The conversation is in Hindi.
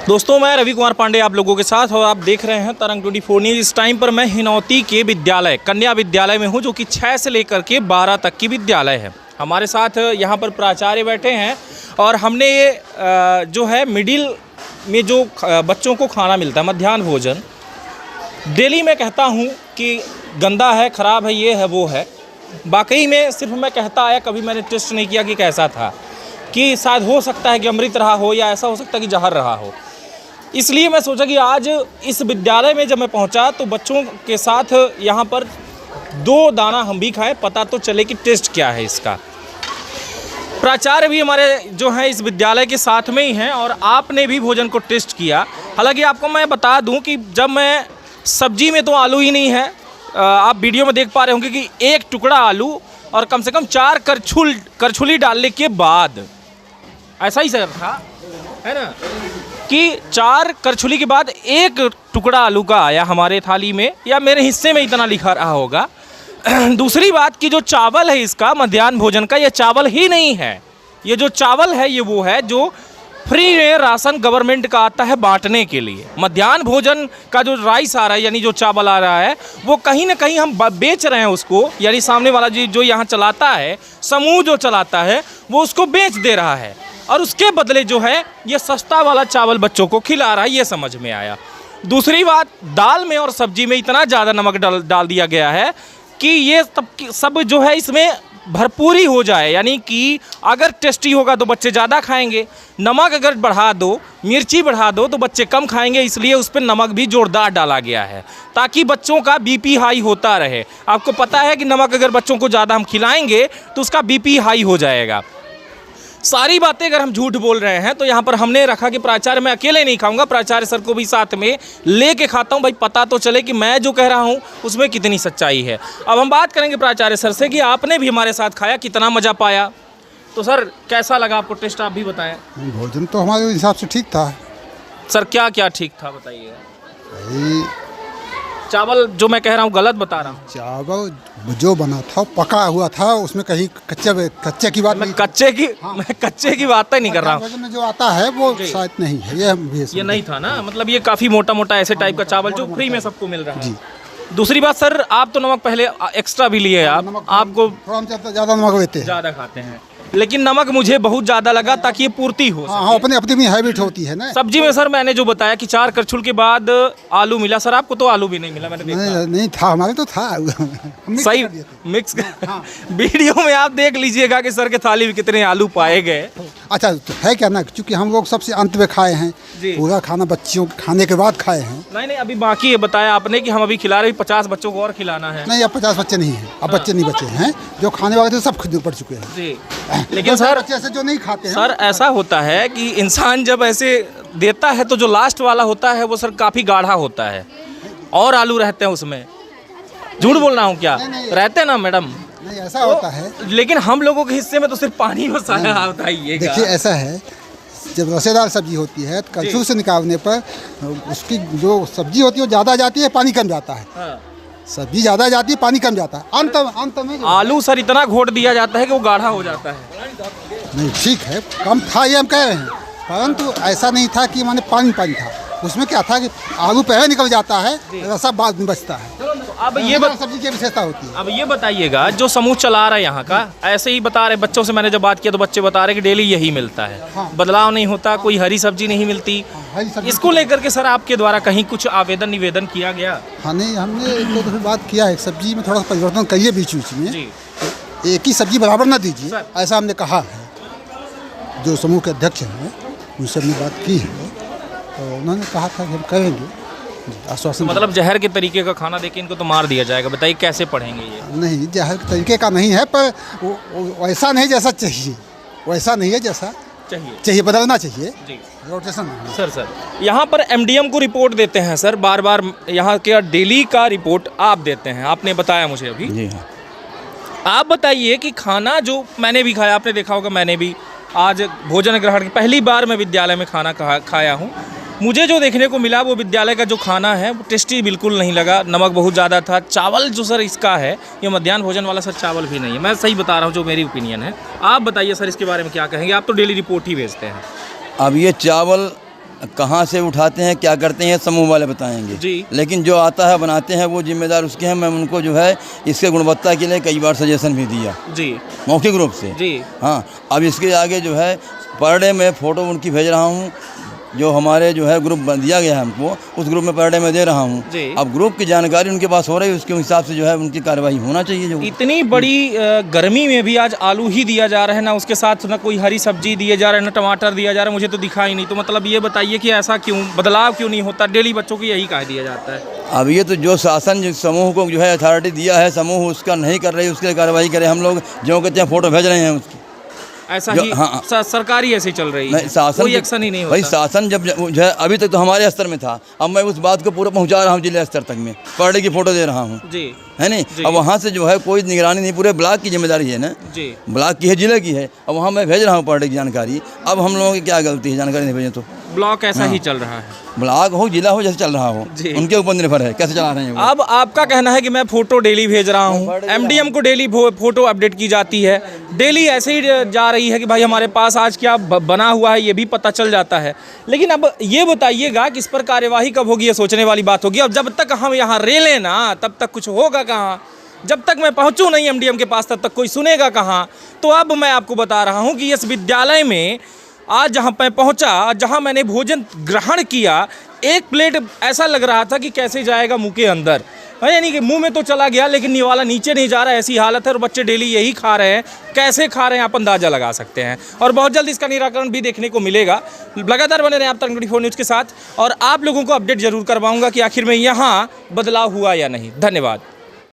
दोस्तों, मैं रवि कुमार पांडे आप लोगों के साथ और आप देख रहे हैं तरंग 24 न्यूज़। इस टाइम पर मैं हिनौती के विद्यालय कन्या विद्यालय में हूं, जो कि 6 से लेकर के 12 तक की विद्यालय है। हमारे साथ यहां पर प्राचार्य बैठे हैं और हमने ये जो है मिडिल में जो बच्चों को खाना मिलता है, मध्याह्न भोजन, डेली मैं कहता हूं कि गंदा है, ख़राब है, ये है, वो है। वाकई में सिर्फ मैं कहता आया, कभी मैंने टेस्ट नहीं किया कि कैसा था, कि शायद हो सकता है कि अमृत रहा हो या ऐसा हो सकता है कि जहर रहा हो। इसलिए मैं सोचा कि आज इस विद्यालय में जब मैं पहुंचा तो बच्चों के साथ यहाँ पर 2 दाना हम भी खाएं, पता तो चले कि टेस्ट क्या है इसका। प्राचार्य भी हमारे जो हैं इस विद्यालय के साथ में ही हैं और आपने भी भोजन को टेस्ट किया। हालांकि आपको मैं बता दूं कि जब मैं सब्जी में तो आलू ही नहीं है, आप वीडियो में देख पा रहे होंगे कि एक टुकड़ा आलू और कम से कम 4 करछुली डालने के बाद, ऐसा ही सर था, है ना, कि 4 करछुली के बाद एक टुकड़ा आलू का आया हमारे थाली में, या मेरे हिस्से में इतना लिखा रहा होगा। दूसरी बात कि जो चावल है इसका मध्याह्न भोजन का, ये चावल ही नहीं है। ये जो चावल है ये वो है जो फ्री में राशन गवर्नमेंट का आता है बांटने के लिए। मध्याह्न भोजन का जो राइस आ रहा है, यानी जो चावल आ रहा है, वो कहीं ना कहीं हम बेच रहे हैं उसको, यानी सामने वाला जो यहाँ चलाता है, समूह जो चलाता है, वो उसको बेच दे रहा है और उसके बदले जो है ये सस्ता वाला चावल बच्चों को खिला रहा है। ये समझ में आया। दूसरी बात, दाल में और सब्जी में इतना ज़्यादा नमक डाल दिया गया है कि ये सब जो है इसमें भरपूरी हो जाए, यानी कि अगर टेस्टी होगा तो बच्चे ज़्यादा खाएंगे। नमक अगर बढ़ा दो, मिर्ची बढ़ा दो तो बच्चे कम खाएंगे, इसलिए उस पर नमक भी जोरदार डाला गया है ताकि बच्चों का बीपी हाई होता रहे। आपको पता है कि नमक अगर बच्चों को ज़्यादा हम खिलाएंगे तो उसका बीपी हाई हो जाएगा। सारी बातें अगर हम झूठ बोल रहे हैं तो यहाँ पर हमने रखा कि प्राचार्य मैं अकेले नहीं खाऊंगा, प्राचार्य सर को भी साथ में लेके खाता हूँ, भाई पता तो चले कि मैं जो कह रहा हूँ उसमें कितनी सच्चाई है। अब हम बात करेंगे प्राचार्य सर से कि आपने भी हमारे साथ खाया, कितना मज़ा पाया। तो सर कैसा लगा आपको टेस्ट, आप भी बताएं। भोजन तो हमारे हिसाब से ठीक था। सर क्या क्या ठीक था बताइए। चावल जो मैं कह रहा हूँ गलत बता रहा हूँ? चावल जो बना था पका हुआ था, उसमें कहीं कच्चे की बात नहीं। मैं कच्चे की बात ही नहीं कर रहा हूँ। में जो आता है वो शायद नहीं है, ये नहीं था ना, मतलब ये काफ़ी मोटा मोटा ऐसे टाइप का चावल जो फ्री में सबको मिल रहा है। दूसरी बात सर, आप तो नमक पहले एक्स्ट्रा भी लिए, आपको थोड़ा ज़्यादा नमक लेते हैं, ज़्यादा खाते हैं, लेकिन नमक मुझे बहुत ज़्यादा लगा ताकि ये पूर्ति हो। हाँ, अपनी भी हैबिट होती है ना। सब्जी में सर मैंने जो बताया कि 4 करछुल के बाद आलू मिला, सर आपको तो आलू भी नहीं मिला, मैंने देखा। नहीं था, हमारे तो था सही मिक्स। वीडियो में आप देख लीजिएगा कि सर के थाली में कितने आलू पाए गए। अच्छा तो है क्या ना, क्योंकि हम लोग सबसे अंत में खाए हैं, पूरा खाना बच्चियों खाने के बाद खाए हैं। नहीं अभी बाकी है, बताया आपने कि हम अभी खिला रहे, 50 बच्चों को और खिलाना है। नहीं, अब 50 बच्चे नहीं हैं, अब बच्चे नहीं बचे हैं, जो खाने वाले थे सब खुद पड़ चुके हैं जी। लेकिन सर ऐसे जो नहीं खाते हैं, सर ऐसा होता है कि इंसान जब ऐसे देता है तो जो लास्ट वाला होता है वो सर काफ़ी गाढ़ा होता है और आलू रहते हैं उसमें। झूठ बोल रहा हूँ क्या? नहीं। रहते हैं ना मैडम? नहीं, ऐसा होता है। लेकिन हम लोगों के हिस्से में तो सिर्फ पानी बसाया होता है। देखिए ऐसा है, जब रसेदार सब्जी होती है तो कलछुल से निकालने पर उसकी जो सब्जी होती है वो ज़्यादा जाती है, पानी कम जाता है। हाँ। सब्जी ज़्यादा जाती है, पानी कम जाता है। अंत में आलू सर इतना घोट दिया जाता है कि वो गाढ़ा हो जाता है। नहीं ठीक है, कम था ये हम कह रहे हैं, परंतु ऐसा नहीं था कि माने पानी था। उसमें क्या था कि आलू पहले निकल जाता है, रसा बाद में बचता है। तो अब ये सब्जी की विशेषता होती है। अब ये बताइएगा, जो समूह चला रहा है यहाँ का, ऐसे ही बता रहे, बच्चों से मैंने जब बात किया तो बच्चे बता रहे कि डेली यही मिलता है। हाँ। बदलाव नहीं होता, कोई हरी सब्जी नहीं मिलती। इसको लेकर के सर आपके द्वारा कहीं कुछ आवेदन निवेदन किया गया? हाँ नहीं, हमने एक दो बात किया है, सब्जी में थोड़ा सा परिवर्तन करिए बीच में, एक ही सब्जी बराबर ना दीजिए, ऐसा हमने कहा है। जो समूह के अध्यक्ष हैं उनसे हमने बात की है, तो उन्होंने कहा था कि हम करेंगे, आश्वासन। मतलब जहर के तरीके का खाना देके इनको तो मार दिया जाएगा, बताइए कैसे पढ़ेंगे ये? नहीं, जहर के तरीके का नहीं है, पर वैसा नहीं जैसा चाहिए, वैसा नहीं है जैसा चाहिए, बदलना चाहिए जी। रोटेशन सर यहाँ पर MDM को रिपोर्ट देते हैं सर, बार बार यहाँ के डेली का रिपोर्ट आप देते हैं, आपने बताया मुझे अभी। जी हाँ। आप बताइए कि खाना जो मैंने भी खाया, आपने देखा होगा, मैंने भी आज भोजन ग्रहण की पहली बार मैं विद्यालय में खाना खाया हूँ। मुझे जो देखने को मिला वो विद्यालय का जो खाना है वो टेस्टी बिल्कुल नहीं लगा, नमक बहुत ज़्यादा था। चावल जो सर इसका है, ये मध्याह्न भोजन वाला सर चावल भी नहीं है, मैं सही बता रहा हूँ, जो मेरी ओपिनियन है। आप बताइए सर इसके बारे में क्या कहेंगे, आप तो डेली रिपोर्ट ही भेजते हैं। अब ये चावल कहाँ से उठाते हैं, क्या करते हैं, समूह वाले बताएंगे जी। लेकिन जो आता है बनाते हैं वो जिम्मेदार उसके हैं। मैं उनको जो है इसके गुणवत्ता के लिए कई बार सजेशन भी दिया जी मौखिक रूप से। जी हाँ, अब इसके आगे जो है पर डे मैं फ़ोटो उनकी भेज रहा हूँ, जो हमारे जो है ग्रुप दिया गया है हमको, उस ग्रुप में पर डे मैं दे रहा हूँ। जी। अब ग्रुप की जानकारी उनके पास हो रही है, उसके हिसाब से जो है उनकी कार्रवाई होना चाहिए। जो इतनी बड़ी गर्मी में भी आज आलू ही दिया जा रहा है ना, उसके साथ ना कोई हरी सब्जी दिए जा रहा है, ना टमाटर दिया जा रहा है, मुझे तो दिखा ही नहीं। तो मतलब ये बताइए कि ऐसा क्यों बदलाव क्यों नहीं होता? डेली बच्चों को यही कह दिया जाता है। अब ये तो जो शासन जिस समूह को जो है अथॉरिटी दिया है, समूह उसका नहीं कर रही, उसके लिए कार्रवाई करे। हम लोग जो कहते हैं फ़ोटो भेज रहे हैं उसकी, ऐसा जो- ही हाँ। सरकारी ऐसी चल रही नहीं, है, शासन कोई की- एक्शन ही नहीं भाई होता। शासन जब जो है अभी तक तो हमारे स्तर में था, अब मैं उस बात को पूरा पहुंचा रहा हूं जिले स्तर तक में, पर डे की फ़ोटो दे रहा हूं, जी है नहीं। जी। अब वहाँ से जो है कोई निगरानी नहीं, पूरे ब्लॉक की जिम्मेदारी है ना, जी ब्लॉक की है, जिले की है। अब वहाँ मैं भेज रहा हूँ पर डे की जानकारी। अब हम लोगों की क्या गलती है जानकारी नहीं भेजें तो? ब्लॉक ऐसा ही चल रहा है। ब्लॉक हो, जिला हो, जैसे चल रहा हो, जी। उनके ऊपर निर्भर है कैसे चला रहे हैं वो। अब आपका कहना है कि मैं फोटो डेली भेज रहा हूँ, एमडीएम को डेली फोटो अपडेट की जाती है, डेली ऐसे ही जा रही है कि भाई हमारे पास आज क्या बना हुआ है ये भी पता चल जाता है। लेकिन अब ये बताइएगा कि इस पर कार्यवाही कब होगी, ये सोचने वाली बात होगी। अब जब तक हम यहाँ रेलें ना तब तक कुछ होगा कहाँ? जब तक मैं पहुँचूँ नहीं एमडीएम के पास तब तक कोई सुनेगा कहाँ? तो अब मैं आपको बता रहा हूँ कि इस विद्यालय में आज जहाँ मैं पहुँचा, जहाँ मैंने भोजन ग्रहण किया, एक प्लेट ऐसा लग रहा था कि कैसे जाएगा मुंह के अंदर, यानी कि मुंह में तो चला गया लेकिन निवाला नीचे नहीं जा रहा, ऐसी हालत है। और बच्चे डेली यही खा रहे हैं, कैसे खा रहे हैं आप अंदाज़ा लगा सकते हैं। और बहुत जल्द इसका निराकरण भी देखने को मिलेगा। लगातार बने रहें आप तरंग 24 न्यूज़ के साथ, और आप लोगों को अपडेट जरूर करवाऊंगा कि आखिर में यहाँ बदलाव हुआ या नहीं। धन्यवाद।